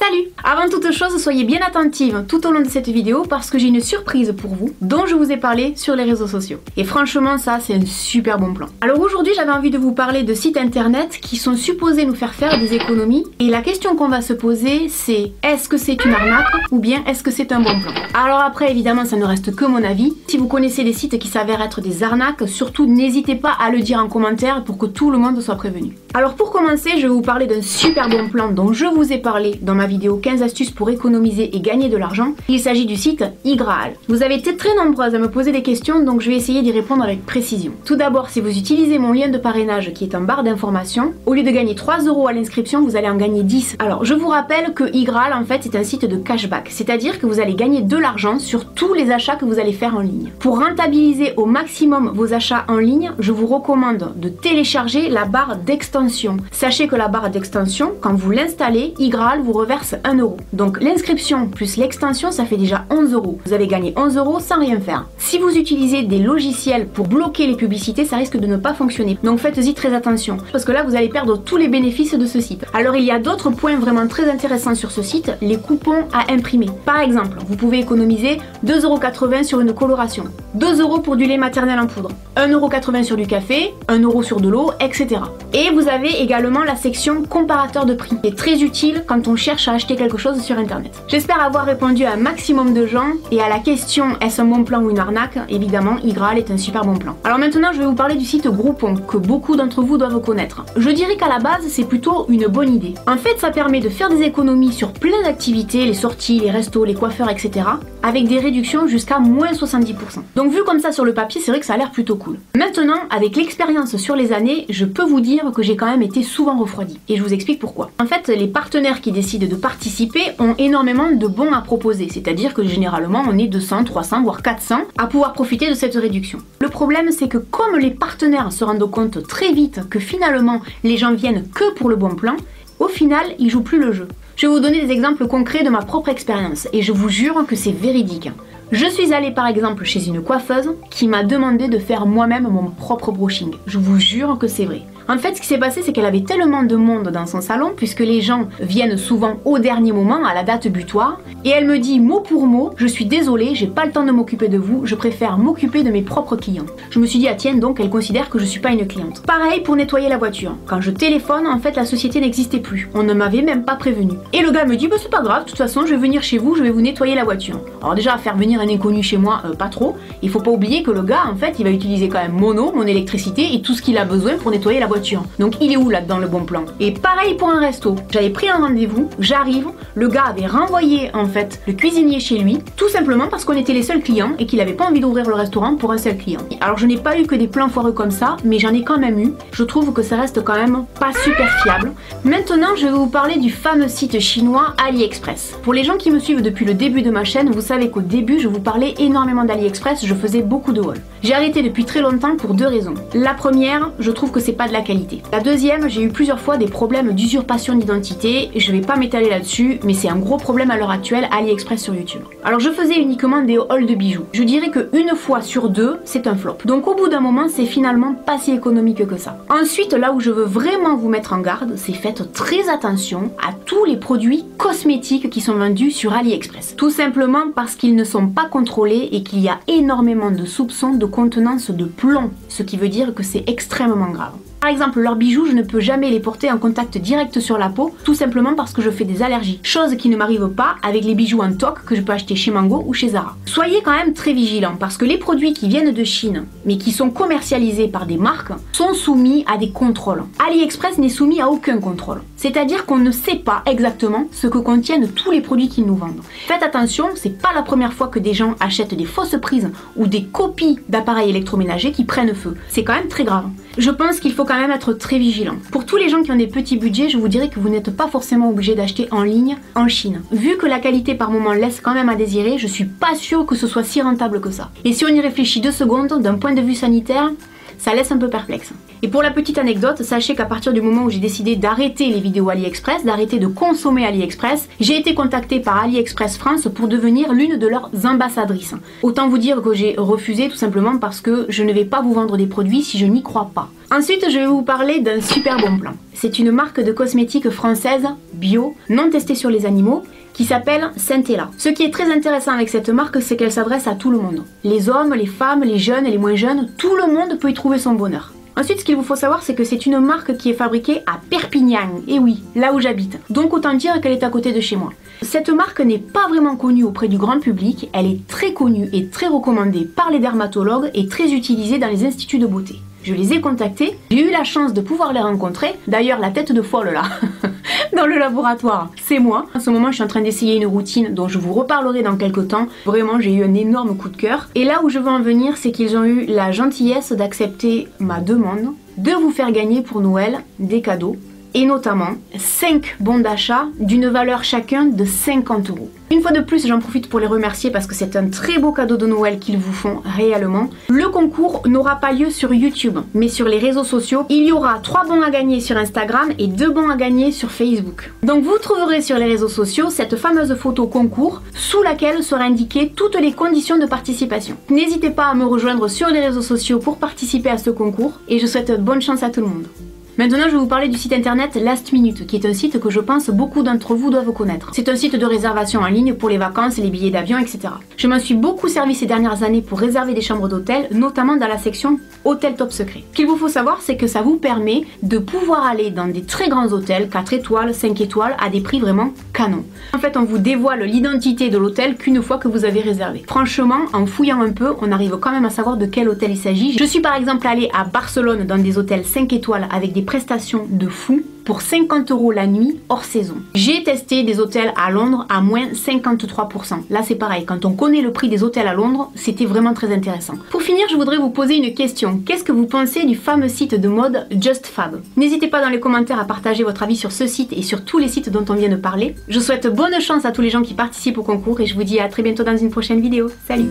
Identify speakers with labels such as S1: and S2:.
S1: Salut! Avant toute chose, soyez bien attentive tout au long de cette vidéo parce que j'ai une surprise pour vous dont je vous ai parlé sur les réseaux sociaux. Et franchement, ça c'est un super bon plan. Alors aujourd'hui, j'avais envie de vous parler de sites internet qui sont supposés nous faire des économies. Et la question qu'on va se poser, c'est est-ce que c'est une arnaque ou bien est-ce que c'est un bon plan? Alors après, évidemment, ça ne reste que mon avis. Si vous connaissez des sites qui s'avèrent être des arnaques, surtout n'hésitez pas à le dire en commentaire pour que tout le monde soit prévenu. Alors pour commencer, je vais vous parler d'un super bon plan dont je vous ai parlé dans ma vidéo 15 astuces pour économiser et gagner de l'argent. Il s'agit du site iGraal. Vous avez été très nombreuses à me poser des questions, donc je vais essayer d'y répondre avec précision. Tout d'abord, si vous utilisez mon lien de parrainage qui est en barre d'informations, au lieu de gagner 3 € à l'inscription, vous allez en gagner 10. Alors je vous rappelle que iGraal en fait c'est un site de cashback, c'est-à-dire que vous allez gagner de l'argent sur tous les achats que vous allez faire en ligne. Pour rentabiliser au maximum vos achats en ligne, je vous recommande de télécharger la barre d'extension. Sachez que la barre d'extension, quand vous l'installez, iGraal vous reverse 1 €. Donc l'inscription plus l'extension, ça fait déjà 11 €. Vous avez gagné 11 € sans rien faire. Si vous utilisez des logiciels pour bloquer les publicités, ça risque de ne pas fonctionner. Donc faites-y très attention, parce que là vous allez perdre tous les bénéfices de ce site. Alors il y a d'autres points vraiment très intéressants sur ce site, les coupons à imprimer. Par exemple, vous pouvez économiser 2,80 € sur une coloration, 2 € pour du lait maternel en poudre, 1,80 € sur du café, 1 € sur de l'eau, etc. Et vous avez également la section comparateur de prix, qui est très utile quand on cherche à acheter quelque chose sur internet. J'espère avoir répondu à un maximum de gens, et à la question est-ce un bon plan ou une arnaque, évidemment iGraal est un super bon plan. Alors maintenant je vais vous parler du site Groupon, que beaucoup d'entre vous doivent connaître. Je dirais qu'à la base c'est plutôt une bonne idée. En fait ça permet de faire des économies sur plein d'activités, les sorties, les restos, les coiffeurs, etc. avec des réductions jusqu'à moins 70%. Donc vu comme ça sur le papier, c'est vrai que ça a l'air plutôt cool. Maintenant, avec l'expérience sur les années, je peux vous dire que j'ai quand même été souvent refroidie. Et je vous explique pourquoi. En fait, les partenaires qui décident de participer ont énormément de bons à proposer. C'est-à-dire que généralement, on est 200, 300, voire 400 à pouvoir profiter de cette réduction. Le problème, c'est que comme les partenaires se rendent compte très vite que finalement, les gens viennent que pour le bon plan, au final, ils jouent plus le jeu. Je vais vous donner des exemples concrets de ma propre expérience et je vous jure que c'est véridique. Je suis allée par exemple chez une coiffeuse qui m'a demandé de faire moi-même mon propre brushing. Je vous jure que c'est vrai. En fait, ce qui s'est passé, c'est qu'elle avait tellement de monde dans son salon, puisque les gens viennent souvent au dernier moment, à la date butoir, et elle me dit mot pour mot, je suis désolée, j'ai pas le temps de m'occuper de vous, je préfère m'occuper de mes propres clients. Je me suis dit, ah tiens, donc elle considère que je suis pas une cliente. Pareil pour nettoyer la voiture. Quand je téléphone, en fait, la société n'existait plus. On ne m'avait même pas prévenu. Et le gars me dit, bah c'est pas grave, de toute façon, je vais venir chez vous, je vais vous nettoyer la voiture. Alors déjà, faire venir un inconnu chez moi, pas trop. Il faut pas oublier que le gars, en fait, il va utiliser quand même mon eau, mon électricité et tout ce qu'il a besoin pour nettoyer la voiture. Donc il est où là-dedans le bon plan? Et pareil pour un resto. J'avais pris un rendez-vous, j'arrive, le gars avait renvoyé en fait le cuisinier chez lui, tout simplement parce qu'on était les seuls clients et qu'il avait pas envie d'ouvrir le restaurant pour un seul client. Alors je n'ai pas eu que des plans foireux comme ça, mais j'en ai quand même eu. Je trouve que ça reste quand même pas super fiable. Maintenant je vais vous parler du fameux site chinois AliExpress. Pour les gens qui me suivent depuis le début de ma chaîne, vous savez qu'au début je vous parlais énormément d'AliExpress, je faisais beaucoup de hauls. J'ai arrêté depuis très longtemps pour deux raisons. La première, je trouve que c'est pas de la qualité. La deuxième, j'ai eu plusieurs fois des problèmes d'usurpation d'identité. Je vais pas m'étaler là-dessus, mais c'est un gros problème à l'heure actuelle AliExpress sur YouTube. Alors je faisais uniquement des hauls de bijoux. Je dirais qu'une fois sur deux, c'est un flop. Donc au bout d'un moment, c'est finalement pas si économique que ça. Ensuite, là où je veux vraiment vous mettre en garde, c'est faites très attention à tous les produits cosmétiques qui sont vendus sur AliExpress. Tout simplement parce qu'ils ne sont pas contrôlés et qu'il y a énormément de soupçons de contenance de plomb, ce qui veut dire que c'est extrêmement grave. Par exemple, leurs bijoux, je ne peux jamais les porter en contact direct sur la peau, tout simplement parce que je fais des allergies. Chose qui ne m'arrive pas avec les bijoux en toc que je peux acheter chez Mango ou chez Zara. Soyez quand même très vigilants, parce que les produits qui viennent de Chine, mais qui sont commercialisés par des marques, sont soumis à des contrôles. AliExpress n'est soumis à aucun contrôle. C'est-à-dire qu'on ne sait pas exactement ce que contiennent tous les produits qu'ils nous vendent. Faites attention, c'est pas la première fois que des gens achètent des fausses prises ou des copies d'appareils électroménagers qui prennent feu. C'est quand même très grave. Je pense qu'il faut quand même être très vigilant. Pour tous les gens qui ont des petits budgets, je vous dirais que vous n'êtes pas forcément obligé d'acheter en ligne en Chine. Vu que la qualité par moment laisse quand même à désirer, je suis pas sûre que ce soit si rentable que ça. Et si on y réfléchit 2 secondes, d'un point de vue sanitaire, ça laisse un peu perplexe. Et pour la petite anecdote, sachez qu'à partir du moment où j'ai décidé d'arrêter les vidéos AliExpress, d'arrêter de consommer AliExpress, j'ai été contactée par AliExpress France pour devenir l'une de leurs ambassadrices. Autant vous dire que j'ai refusé tout simplement parce que je ne vais pas vous vendre des produits si je n'y crois pas. Ensuite, je vais vous parler d'un super bon plan. c'est une marque de cosmétiques française, bio, non testée sur les animaux, qui s'appelle Centella. Ce qui est très intéressant avec cette marque, c'est qu'elle s'adresse à tout le monde. Les hommes, les femmes, les jeunes et les moins jeunes, tout le monde peut y trouver son bonheur. Ensuite, ce qu'il vous faut savoir, c'est que c'est une marque qui est fabriquée à Perpignan, et oui, là où j'habite. Donc autant dire qu'elle est à côté de chez moi. Cette marque n'est pas vraiment connue auprès du grand public, elle est très connue et très recommandée par les dermatologues et très utilisée dans les instituts de beauté. Je les ai contactés, j'ai eu la chance de pouvoir les rencontrer. D'ailleurs, la tête de folle là, dans le laboratoire, c'est moi. En ce moment, je suis en train d'essayer une routine dont je vous reparlerai dans quelques temps. Vraiment, j'ai eu un énorme coup de cœur. Et là où je veux en venir, c'est qu'ils ont eu la gentillesse d'accepter ma demande de vous faire gagner pour Noël des cadeaux. Et notamment 5 bons d'achat d'une valeur chacun de 50 €. Une fois de plus, j'en profite pour les remercier parce que c'est un très beau cadeau de Noël qu'ils vous font réellement. Le concours n'aura pas lieu sur YouTube, mais sur les réseaux sociaux. Il y aura 3 bons à gagner sur Instagram et 2 bons à gagner sur Facebook. Donc vous trouverez sur les réseaux sociaux cette fameuse photo concours sous laquelle seraient indiquées toutes les conditions de participation. N'hésitez pas à me rejoindre sur les réseaux sociaux pour participer à ce concours et je souhaite bonne chance à tout le monde. Maintenant, je vais vous parler du site internet Last Minute, qui est un site que je pense beaucoup d'entre vous doivent connaître. C'est un site de réservation en ligne pour les vacances, les billets d'avion, etc. Je m'en suis beaucoup servi ces dernières années pour réserver des chambres d'hôtel, notamment dans la section Hôtel Top Secret. Ce qu'il vous faut savoir, c'est que ça vous permet de pouvoir aller dans des très grands hôtels, 4 étoiles, 5 étoiles, à des prix vraiment canons. En fait, on vous dévoile l'identité de l'hôtel qu'une fois que vous avez réservé. Franchement, en fouillant un peu, on arrive quand même à savoir de quel hôtel il s'agit. Je suis par exemple allée à Barcelone dans des hôtels 5 étoiles avec des prestations de fou pour 50 € la nuit hors saison. J'ai testé des hôtels à Londres à moins 53%. Là c'est pareil, quand on connaît le prix des hôtels à Londres, c'était vraiment très intéressant. Pour finir, je voudrais vous poser une question. Qu'est-ce que vous pensez du fameux site de mode JustFab? N'hésitez pas dans les commentaires à partager votre avis sur ce site et sur tous les sites dont on vient de parler. Je souhaite bonne chance à tous les gens qui participent au concours et je vous dis à très bientôt dans une prochaine vidéo. Salut!